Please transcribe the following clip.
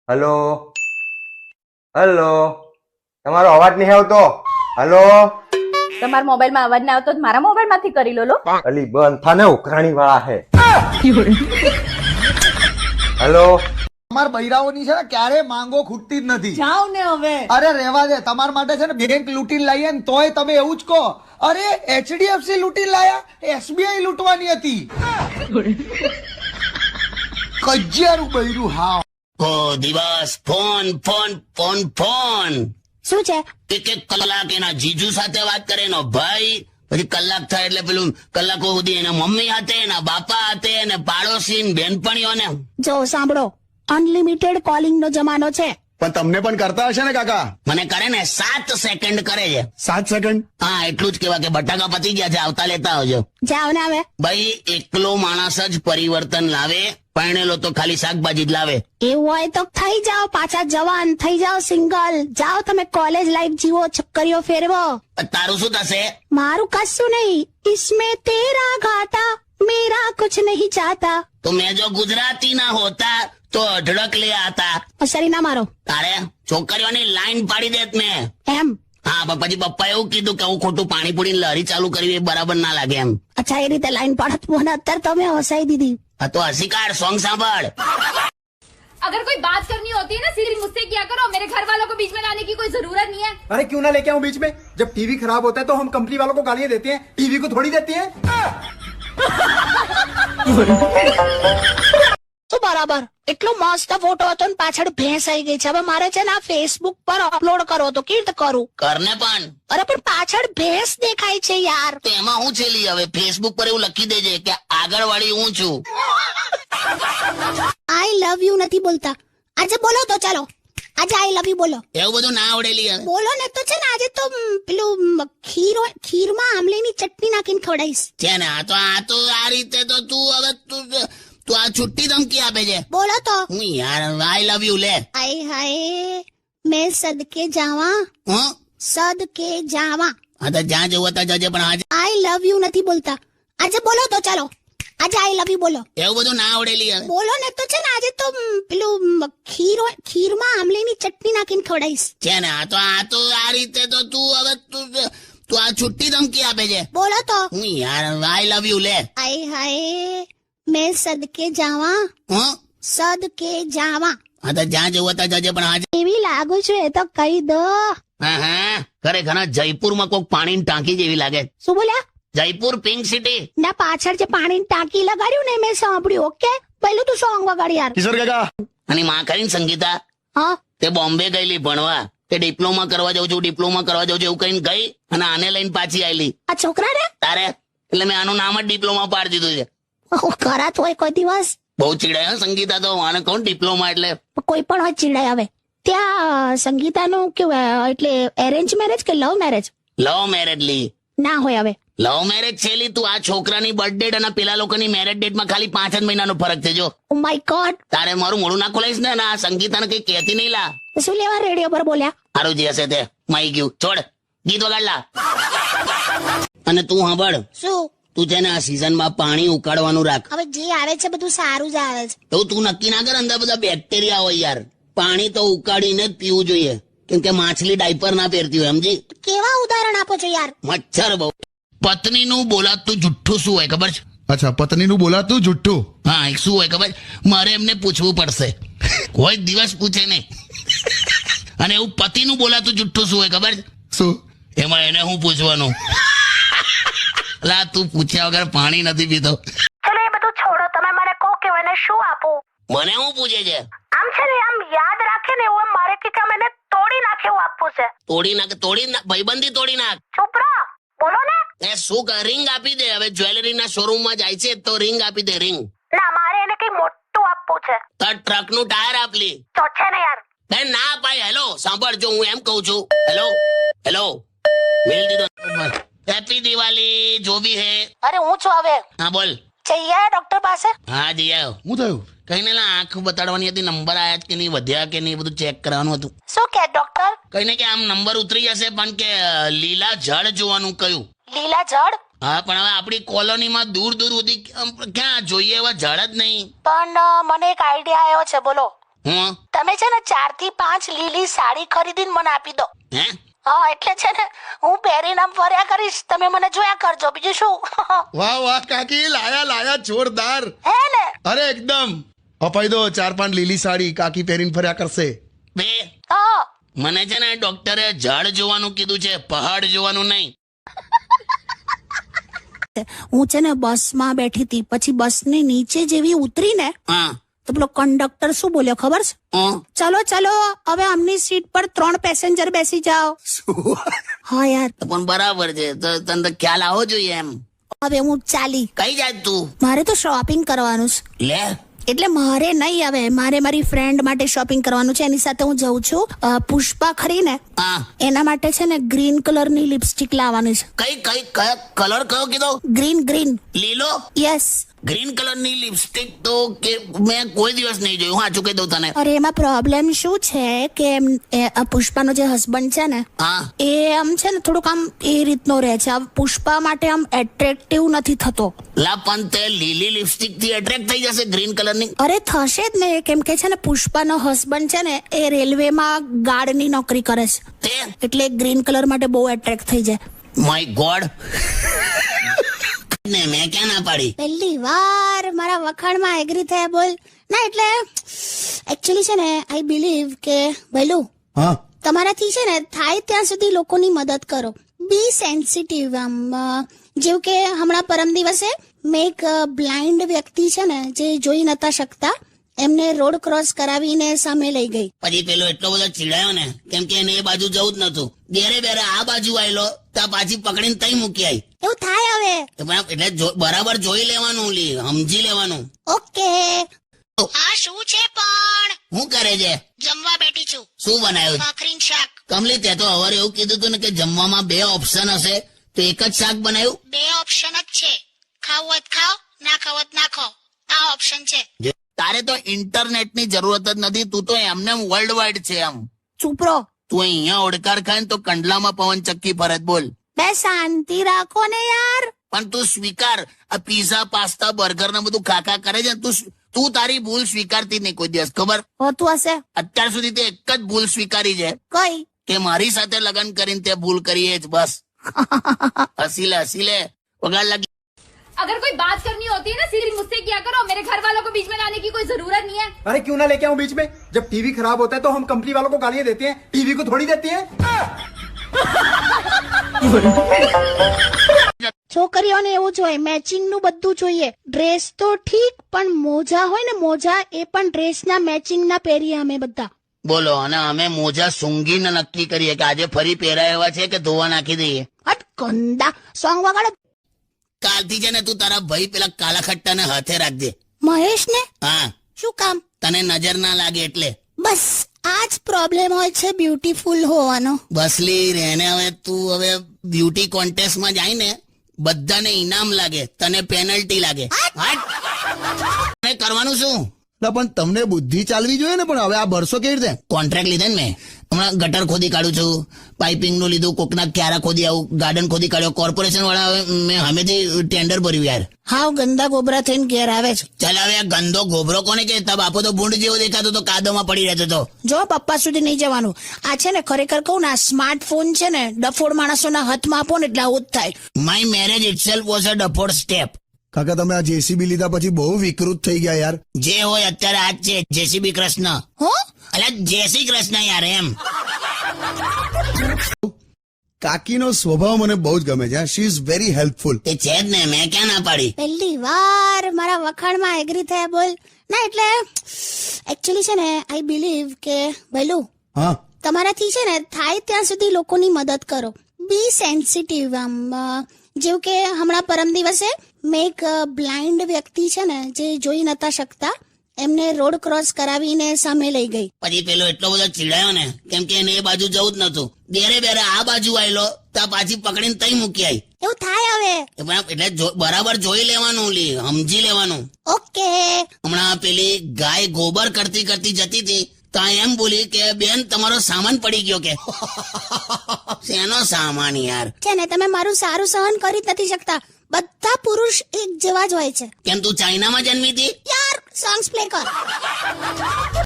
Hello hello, તમારો અવાજ નહીં આવતો. હલો, તમારા મોબાઈલમાં અવાજ ના આવતો તો મારા મોબાઈલમાંથી કરી લો. અલી બંધ થાને, ઉઘરાણી વાળા હે. હલો, તમાર બૈરાઓની છે ને ક્યારે માંગો ખૂટતી જ નથી. જાઓ ને હવે. અરે રહેવા દે, તમારા માટે છે ને બેંક લૂંટીને લાવીએ ને તોય તમે એવું જ કહો. અરે HDFC લૂંટીને લાયા, SBI લૂંટવાની હતી. કજિયારું બૈરું. હા ઓ દિવસ ફોન ફોન ફોન ફોન શું છે? એક કલાક એના જીજુ સાથે વાત કરે એનો ભાઈ, પછી કલાક થાય એટલે પેલું કલાકો સુધી એના મમ્મી હાથે, એના બાપા હાથે, અને પાડોશી બેનપણીઓને. જો સાંભળો, અનલિમિટેડ કોલિંગ નો જમાનો છે. પણ તમને પણ કરતા હશે ને કાકા? મને કરે ને 7 સેકન્ડ કરે છે. 7 સેકન્ડ? હા, એટલું જ કેવા કે બટાકા પતી ગયા છે, આવતા લેતા આવજો. જાઓ ને હવે. ભાઈ એકલો માણસ જ પરિવર્તન લાવે, પરણેલો તો ખાલી શાકભાજી જ લાવે. એવું હોય તો થઈ જાઓ પાછા જવાન, થઈ જાઓ સિંગલ. જાઓ તમે કોલેજ લાઈફ જીવો, છક્કરીઓ ફેરવો. તારું શું થશે? મારું કશું નહીં. इसमें तेरा घाटा, मेरा कुछ नहीं चाहता. તો મેં જો ગુજરાતી ના હોતા તો અઢળક લે આતા. શરી ના મારો. તારે છોકરીઓની લાઈન પાડી દેત મેં. એમ? હા, પણ પછી પપ્પા એવું કીધું કે હું ખોટું પાણીપુરી લહેરી ચાલુ કરી એ બરાબર ના લાગે એમ. અચ્છા, એ રીતે લાઈન પાડત મને અત્યારે તમે હસાઈ દીધી. આ તો હસીકાર સોંગ સાંભળ. अगर कोई बात करनी होती है ना सीधे मुझसे किया करो, मेरे घर वालों को बीच में लाने की कोई जरूरत नहीं है. अरे क्यों ना लेके आऊं बीच में? जब टीवी खराब होता है तो हम कंपनी वालों को गालियां देते हैं, टीवी को थोड़ी देती हैं. શું બરાબર? એટલો મસ્ત ફોટો હતો ને પાછળ ભેંસ આવી ગઈ છે. હવે મારે છે ને આ ફેસબુક પર અપલોડ કરો તો કેવી રીતે કરું? કરને પણ. અરે પણ પાછળ ભેંસ દેખાય છે યાર. તો એમાં હું છેલી હવે ફેસબુક પર એવું લખી દેજે કે આગળ વાળી હું છું. આઈ લવ યુ નથી બોલતા. આજે બોલો તો ચાલો, આજે આઈ લવ યુ બોલો. એવું બધું ના આવડેલી હવે. બોલો ને તો છે ને આજે તો પેલું ખીરમાં આમલીની ચટણી નાખીને ખવડાવીશ. છે ને આ તો આ રીતે તો તું હવે તું આ છુટ્ટી ધમકી આપે છે. બોલો તો. હું યાર આઈ લવ યુ લે. આય હાય, મેં સદકે જાવા, હું સદકે જાવા. હા તો જ્યાં જવું હતા જજે, પણ આજે આઈ લવ યુ નથી બોલતા. આજે બોલો તો ચાલો, આજે આઈ લવ યુ બોલો. એવું બધું ના આવડેલી હવે. બોલો ને તો છે ને આજે તો પેલું ખીરમાં આમલીની ચટણી નાખીને ખવડાવીશ. છે ને આ તો આ રીતે તો તું હવે તું આ છુટ્ટી ધમકી આપે છે. બોલો તો. હું યાર આઈ લવ યુ લે. આય હાય, મેં સદકે જાવા, હું સદકે જાવા. હા તો જ્યાં જવું હતા જજે, પણ આજે એવી લાગુ છું એ તો કહી દો. હા ખરેખર જયપુરમાં કોક પાણીની ટાંકી જેવી લાગે. શું બોલ્યા? જયપુર પિંક સિટી ના પાછળ જે પાણીની ટાંકી લગાડ્યું ને મેં સાંભળ્યું. ઓકે, પહેલું તું સોંગ વગાડ યાર. કિશોર કાકા, અને માં કરીને સંગીતા હા, તે બોમ્બે ગયેલી ભણવા. તે ડિપ્લોમા કરવા જાઉં છું એવું કહીને ગઈ અને આને લઈને પાછી આવેલી. આ છોકરા ને તારે એટલે મેં આનું નામ જ ડિપ્લોમા પાડી દીધું છે. કરાત હોય કોઈ દિવસ. બહુ ચીડાય સંગીતા તો આને કહું ડિપ્લોમા એટલે કોઈ પણ હોય ચીડાય. આવે ત્યાં સંગીતાનું કેવું એટલે એરેન્જ મેરેજ કે લવ મેરેજ? લવ મેરેજ લી ના હોય. હવે લવ મેરેજ છે લી. તું આ છોકરાની બર્થ ડેટ અને પેલા લોકોની મેરેજ ડેટમાં ખાલી 5 જ મહિનાનો ફરક છે. જો ઓ માય ગોડ, તારે મારું મોડું ના ખોલાઈશ ને આ સંગીતાને કઈ કહેતી નહીં લા. શું લેવા રેડિયો પર બોલ્યા? સારું જે હશે તે માઈ ગયું. છોડ, ગીત વગાડ લા. અને તું સાંભળ, શું? તું છે ને આ સિઝનમાં પાણી ઉકાળવાનું રાખ. હવે જે આવે છે બધું સારું જ આવે છે. તો તું નક્કી ના કર, અંદર બધા બેક્ટેરિયા હોય યાર. પાણી તો ઉકાળીને જ પીવું જોઈએ, કેમ કે માછલી ડાયપર ના પહેરતી હોય, સમજી? કેવા ઉદાહરણ આપો છો યાર? મચ્છર બહુ. પત્નીનું બોલાતું જુઠ્ઠું શું હોય ખબર છે? અચ્છા, પત્નીનું બોલાતું જુઠ્ઠું. હા, એક શું હોય ખબર? મારે એમને પૂછવું પડશે, કોઈ દિવસ પૂછે નહીં. અને એવું પતિનું બોલાતું જુઠ્ઠું શું હોય ખબર છે? શું? એમાં એને હું પૂછવાનું? લા, તું પૂછ્યા વગર પાણી નથી પીતો. ચલો એ બધું છોડો, તમે મને કહો કે મને શું આપું. મને હું પૂછે છે? આમ છે ને આમ યાદ રાખે ને એવું મારે કે મને તોડી નાખે એવું આપવું છે. તોડી નાખ ભાઈબંધી તોડી નાખ. ચૂપ રહો, બોલો ને. એ શું કર, રિંગ આપી દે. હવે જ્વેલરીના શોરૂમમાં જાય છે તો રિંગ આપી દે, રિંગ. ના, મારે એને કઈ મોટું આપવું છે. તાર ટ્રકનું ટાયર આપલી તો છે ને યાર. બે ના ભાઈ. હેલો સાંભળ, જો હું એમ કઉ છું. હેલો મેલ દીધો. હેપી દિવાળી જો ભી હે. અરે હું છું હવે. હા બોલ. જઈએ ડોક્ટર પાસે. હા જી આવ્યો. શું થયું? કઈ ને આંખ બતાડવાની હતી, નંબર આયા કે નહીં, વધ્યા કે નહીં, બધું ચેક કરવાનું હતું. શું કે ડોક્ટર? કઈ ને કે આમ નંબર ઉતરી જશે, પણ કે લીલા જળ જોવાનું કહ્યું. લીલા જળ? હા, પણ હવે આપણી કોલોનીમાં દૂર સુધી ક્યાં જોઈએ એવા જળ જ નહીં. પણ મને એક આઈડિયા આવ્યો છે, બોલો. હું તમે છે ને 4 થી 5 લીલી સાડી ખરીદીને મને આપી દો. હે હા એટલે છે ને હું પહેરીને આમ ફર્યા કરીશ, તમે મને જોયા કરજો, બીજું શું. વાહ વાહ કાકી, લાયા જોરદાર. હે ને? અરે એકદમ અપાઈ દો 4-5 લીલી સાડી, કાકી પહેરીને ફર્યા કરશે. બે હા મને છે ને ડોક્ટરે ઝાડ જોવાનું કીધું છે, પહાડ જોવાનું નહીં. હું છે ને બસમાં બેઠી હતી, પછી બસની નીચે જેવી ઉતરી ને હા તો પેલો કંડક્ટર શું બોલ્યો ખબર છે? હું ચલો ચલો હવે આમની સીટ પર 3 પેસેન્જર બેસી જાઓ. હા યાર, તો પણ બરાબર છે, તો તને તો ખ્યાલ આવો જોઈએ એમ. હવે હું ચાલી. કઈ જાય તું? મારે તો શોપિંગ કરવાનું છે. લે એટલે મારે નહીં, હવે મારે મારી ફ્રેન્ડ માટે શોપિંગ કરવાનું છે, એની સાથે હું જઉં છું. પુષ્પા ખરી ને, હા એના માટે છે ને ગ્રીન કલરની લિપસ્ટિક લાવવાની છે. કઈ કલર કયો કીધો? ગ્રીન. લીલો? યસ. ગ્રીન કલરની લિપસ્ટિક તો કે મેં કોઈ દિવસ નહીં જોયું. હા ચૂકી દઉં તને. અરે એમાં પ્રોબ્લેમ શું છે કે પુષ્પાનો જે હસબન્ડ છે ને હા એ આમ છે ને થોડુંક આમ એ રીતનો રહે છે. આ પુષ્પા માટે આમ એટ્રેક્ટિવ નથી થતો. લા પણ તે લીલી લિપસ્ટિક થી એટ્રેક્ટ થઈ જશે ગ્રીન કલરની. અરે થશે જ ને, કેમ કે છે ને પુષ્પાનો હસબન્ડ છે ને એ રેલવેમાં ગાર્ડની નોકરી કરે છે, તે એટલે ગ્રીન કલર માટે બહુ એટ્રેક્ટ થઈ જાય. માય ગોડ ને મેં ક્યાં ના પાડી. પહેલી વાર મારા વખાણમાં એગ્રી થયા. બોલ ના, એટલે એકચ્યુઅલી છે ને આઈ બિલીવ કે ભૈલું હા તમારાથી છે ને થાય ત્યાં સુધી લોકોની મદદ કરો. બી સેન્સિટિવ. આમ જેવું કે હમણાં પરમ દિવસે મેં એક બ્લાઇન્ડ વ્યક્તિ છે ને જે જોઈ નતા શકતા, એમને રોડ ક્રોસ કરાવીને સામે લઈ ગઈ. પછી પેલો એટલો બધો ચીડાયો ને, કેમ કે એને એ બાજુ જવું જ નતું. બેરે આ બાજુ આવેલો ત્યાં પાછી પકડીને તઈ મૂકી આવી. એવું થાય હવે. એટલે બરાબર જોઈ લેવાનું, સમજી લેવાનું. ઓકે. આ શું છે પણ? શું કરે છે? જમવા બેઠી છું. શું બનાવ્યું? ભાખરીનું શાક. કમલી તે તો હવારે એવું કીધું હતું ને કે જમવામાં 2 ઓપ્શન હશે, તો એક જ શાક બનાવ્યું. 2 ઓપ્શન જ છે, ખાવું હોય ખાઓ, ના ખાવું હોય ના ખાઓ. આ ઓપ્શન છે. તારે તો ઇન્ટરનેટ ની જરૂરત જ નથી, તું તો એમને વર્લ્ડ વાઇડ છે. આમ ચૂપ રહો. તું અહીંયા ઓડકાર ખાય ને તો કંડલામાં પવન ચક્કી ફરજ. બોલ. બે શાંતિ રાખો ને યાર. પણ તું સ્વીકાર, આ પીઝા પાસ્તા બર્ગર ને બધું ખાખા કરે છે, તું તારી ભૂલ સ્વીકારતી નહીં કોઈ દિવસ. ખબર હોતું હશે. અત્યાર સુધી તે એક જ ભૂલ સ્વીકારી છે કઈ? કે મારી સાથે લગ્ન કરીને તે ભૂલ કરી જ બસ. હસી લે વગાડ લાગી. अगर कोई बात करनी होती है ना सीधी मुझसे किया करो, मेरे घर वालों को बीच में लाने की कोई जरूरत नहीं है. अरे क्यों ना लेके आऊं बीच में? जब टीवी खराब होता है तो हम कंपनी वालों को गालियां देते हैं, टीवी को थोड़ी देती हैं. છોકરીઓને એવું જોઈએ, મેચિંગ નું બધું જોઈએ. ડ્રેસ તો ઠીક, પણ મોજા હોય ને મોજા, એ પણ ડ્રેસના મેચિંગ ના પહેરીએ અમે બધા. બોલો, અને અમે મોજા સૂંઘીને નક્કી કરીએ કે આજે ફરી પહેરાય એવા છે કે ધોવા નાખી દઈએ. હટ ગંદા સોંગ વગાડો. કાલથી છે ને તું તારા ભાઈ પેલા કાલા ખટ્ટાને હાથે રાખજે. મહેશ ને? હા. શું કામ? તને નજર ના લાગે એટલે. બસ આ જ પ્રોબ્લેમ હોય છે બ્યુટીફુલ હોવાનો. બસલી રેને. હવે તું હવે બ્યુટી કોન્ટેસ્ટમાં જાય ને, બધાને ઇનામ લાગે, તને પેનલ્ટી લાગે. હટ. કરવાનું શું? પણ તમને બુદ્ધિ ચાલવી જોઈએ ને. પણ હવે આ ભરસો કેવી રીતે? કોન્ટ્રાક્ટ લીધે ને મેં. હમણાં ગટર ખોદી કાઢું છું, પાઇપિંગ નું લીધું, કોકના ક્યારા ખોદી આવું, ગાર્ડન ખોદી કાઢ્યો. કોર્પોરેશન વાળા મેં હમેથી ટેન્ડર ભર્યું યાર. હાવ ગંદા ગોબરા થઈને ઘેર આવે છે. ચાલ હવે આ ગંદો ગોબરો કોને કે? તા બાપો તો ભૂંડ જેવો દેખાતો તો, કાદવમાં પડી રહેતો તો. જો પપ્પા સુધી નહીં જવાનું. આ છે ને ખરેખર કહું ને, આ સ્માર્ટફોન છે ને ડફોડ માણસોના હાથમાં આપો ને એટલે આવું જ થાય. My marriage itself was a daft step. કાકા તમે આ જેસીબી લીધા પછી બહુ વિકૃત થઈ ગયા યાર. જે હોય અત્યારે આ જ છે, જેસીબી કૃષ્ણ. હો અલ્યા જય શ્રી કૃષ્ણ યાર. એમ કાકીનો સ્વભાવ મને બહુ જ ગમે છે. She is very helpful. તે છે જ ને, મેં ક્યાં ના પાડી. પહેલી વાર મારા વખાણમાં એગ્રી થયા. બોલ ના, એટલે એકચ્યુઅલી છે ને આઈ બિલીવ કે ભૈલું હા તમારાથી છે ને થાય ત્યાં સુધી લોકોની મદદ કરો. બી સેન્સિટિવ. આમ જેવું કે હમણાં પરમ દિવસે મેં એક બ્લાઇન્ડ વ્યક્તિ છે ને જે જોઈ નતા શકતા, એમને રોડ ક્રોસ કરાવીને સામે લઈ ગઈ. પછી પેલો એટલો બધો ચીડાયો ને, કેમ કે એને એ બાજુ જવું જ નતું. બેરે આ બાજુ આવેલો ત્યાં પાછી પકડીને તઈ મૂકી આવી. એવું થાય હવે. એટલે બરાબર જોઈ લેવાનું, સમજી લેવાનું. ઓકે. હમણાં પેલી ગાય ગોબર કરતી જતી હતી, તો એમ બોલી કે બેન તમારો સામાન પડી ગયો. કે શેનો સામાન યાર? છે ને તમે મારું સારું સહન કરી જ નથી શકતા. બધા પુરુષ એક જેવા જ હોય છે. કેમ તું ચાઇનામાં જન્મી હતી? યાર સોંગ્સ પ્લે કર.